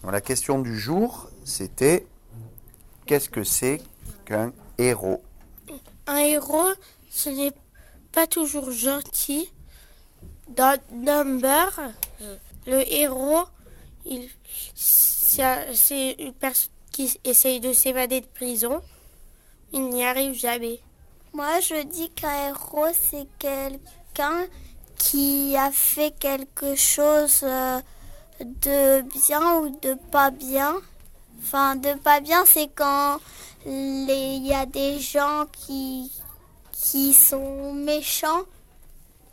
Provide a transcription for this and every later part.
Alors, la question du jour, c'était qu'est-ce que c'est qu'un héros? Un héros, ce n'est pas toujours gentil. Dans Number, le héros, c'est une personne qui essaye de s'évader de prison. Il n'y arrive jamais. Moi, je dis qu'un héros, c'est quelqu'un qui a fait quelque chose de bien ou de pas bien. Enfin, de pas bien, c'est quand il y a des gens qui sont méchants.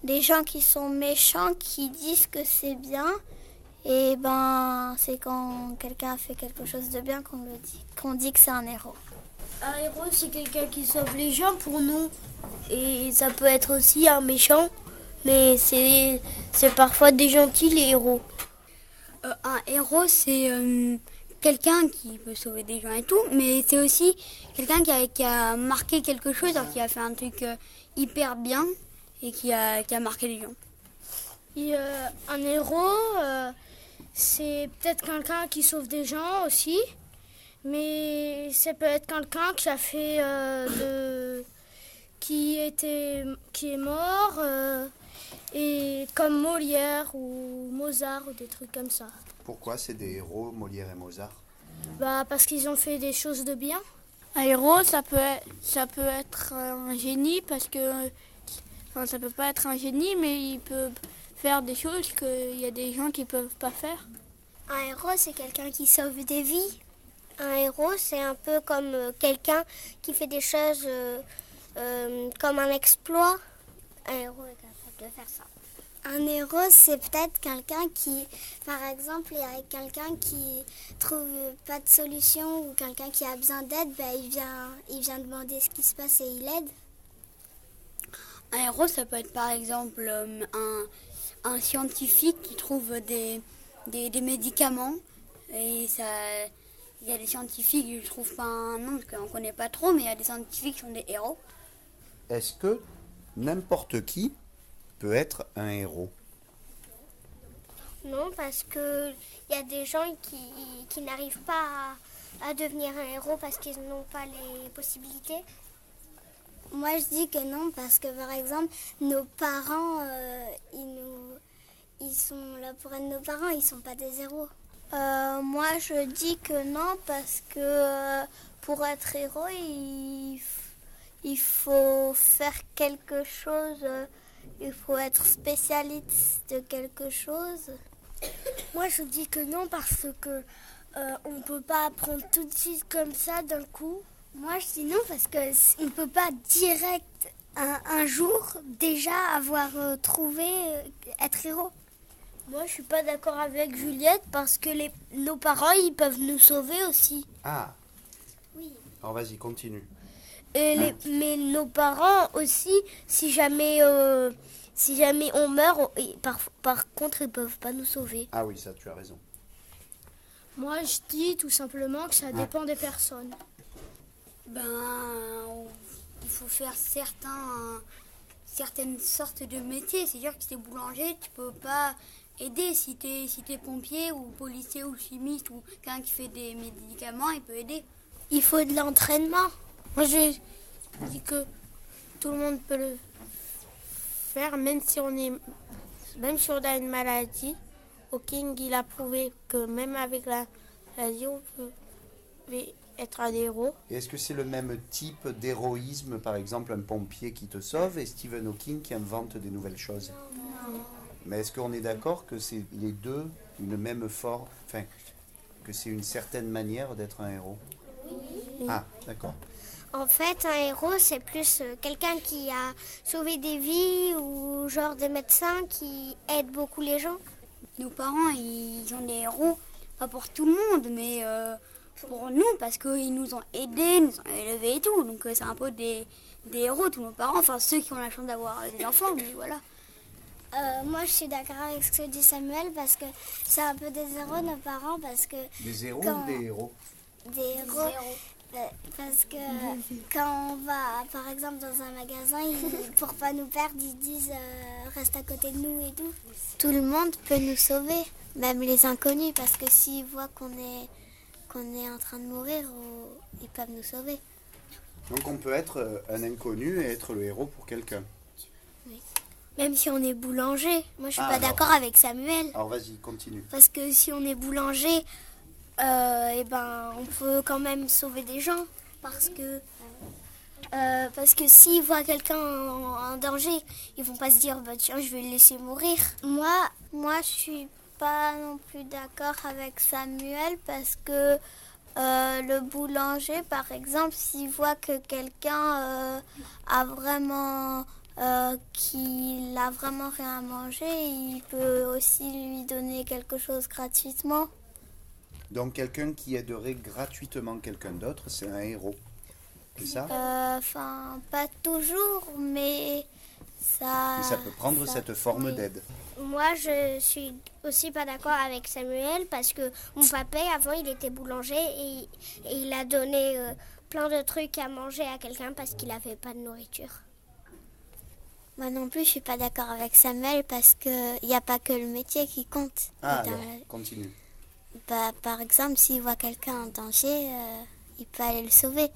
Des gens qui sont méchants, qui disent que c'est bien. Et ben, c'est quand quelqu'un a fait quelque chose de bien qu'on dit que c'est un héros. Un héros, c'est quelqu'un qui sauve les gens pour nous. Et ça peut être aussi un méchant, mais c'est parfois des gentils, les héros. Un héros, c'est quelqu'un qui peut sauver des gens et tout, mais c'est aussi quelqu'un qui a marqué quelque chose, alors qui a fait un truc hyper bien et qui a marqué les gens. Et, un héros, c'est peut-être quelqu'un qui sauve des gens aussi, mais ça peut être quelqu'un qui a fait qui est mort, et comme Molière ou Mozart ou des trucs comme ça. Pourquoi c'est des héros, Molière et Mozart? Parce qu'ils ont fait des choses de bien. Un héros, ça peut être un génie parce que, ça peut pas être un génie, mais il peut faire des choses qu'il y a des gens qui peuvent pas faire. Un héros, c'est quelqu'un qui sauve des vies. Un héros, c'est un peu comme quelqu'un qui fait des choses comme un exploit. Un héros est capable de faire ça. Un héros, c'est peut-être quelqu'un qui, par exemple, il y a quelqu'un qui trouve pas de solution ou quelqu'un qui a besoin d'aide, il vient demander ce qui se passe et il aide. Un héros, ça peut être par exemple un scientifique qui trouve des médicaments. Et ça, il y a des scientifiques, je ne trouve pas un nom parce qu'on ne connaît pas trop, mais il y a des scientifiques qui sont des héros. Est-ce que n'importe qui peut être un héros? Non, parce que il y a des gens qui n'arrivent pas à devenir un héros parce qu'ils n'ont pas les possibilités. Moi, je dis que non, parce que par exemple, nos parents, ils sont là pour être nos parents, ils sont pas des héros. Moi, je dis que non, parce que pour être héros, il faut faire quelque chose. Il faut être spécialiste de quelque chose. Moi, je dis que non parce que on peut pas apprendre tout de suite comme ça d'un coup. Moi, je dis non parce qu'on ne peut pas direct un jour déjà avoir trouvé être héros. Moi, je suis pas d'accord avec Juliette parce que nos parents, ils peuvent nous sauver aussi. Ah, Oui. alors vas-y, continue. Mais nos parents aussi, si jamais on meurt, par contre, ils peuvent pas nous sauver. Ah oui, ça, tu as raison. Moi, je dis tout simplement que ça dépend des personnes. Il faut faire certaines sortes de métiers. C'est-à-dire que si t'es boulanger, tu peux pas aider. Si t'es pompier ou policier ou chimiste ou quelqu'un qui fait des médicaments, il peut aider. Il faut de l'entraînement. Moi, je dis que tout le monde peut le faire, même si on a une maladie. Hawking, il a prouvé que même avec la maladie, on peut être un héros. Et est-ce que c'est le même type d'héroïsme, par exemple un pompier qui te sauve et Stephen Hawking qui invente des nouvelles choses? Non. Mais est-ce qu'on est d'accord que c'est les deux une même forme, enfin, que c'est une certaine manière d'être un héros? Oui. Ah, d'accord. En fait, un héros, c'est plus quelqu'un qui a sauvé des vies ou genre des médecins qui aident beaucoup les gens. Nos parents, ils ont des héros, pas pour tout le monde, mais pour nous, parce qu'ils nous ont aidés, nous ont élevés et tout. Donc c'est un peu des héros, tous nos parents, enfin ceux qui ont la chance d'avoir des enfants, mais voilà. Moi, je suis d'accord avec ce que dit Samuel, parce que c'est un peu des héros, nos parents, parce que... Des héros quand... ou des héros? Des héros. Parce que quand on va, par exemple, dans un magasin, pour pas nous perdre, ils disent reste à côté de nous et tout. Tout le monde peut nous sauver, même les inconnus, parce que s'ils voient qu'on est en train de mourir, ils peuvent nous sauver. Donc on peut être un inconnu et être le héros pour quelqu'un. Oui. Même si on est boulanger. Moi, je suis pas alors. d'accord avec Samuel. Alors vas-y, continue. Parce que si on est boulanger, on peut quand même sauver des gens. Parce que s'ils voient quelqu'un en danger, ils vont pas se dire tiens, je vais le laisser mourir. Moi, je suis pas non plus d'accord avec Samuel parce que le boulanger, par exemple, s'il voit que quelqu'un a vraiment qu'il a vraiment rien à manger, il peut aussi lui donner quelque chose gratuitement. Donc quelqu'un qui aiderait gratuitement quelqu'un d'autre, c'est un héros. C'est ça? Pas toujours, mais ça... Mais ça peut prendre cette forme d'aide. Moi, je suis aussi pas d'accord avec Samuel parce que mon papa, avant, il était boulanger et il a donné plein de trucs à manger à quelqu'un parce qu'il n'avait pas de nourriture. Moi non plus, je suis pas d'accord avec Samuel parce qu'il n'y a pas que le métier qui compte. Alors, continue. Par exemple, s'il voit quelqu'un en danger, il peut aller le sauver.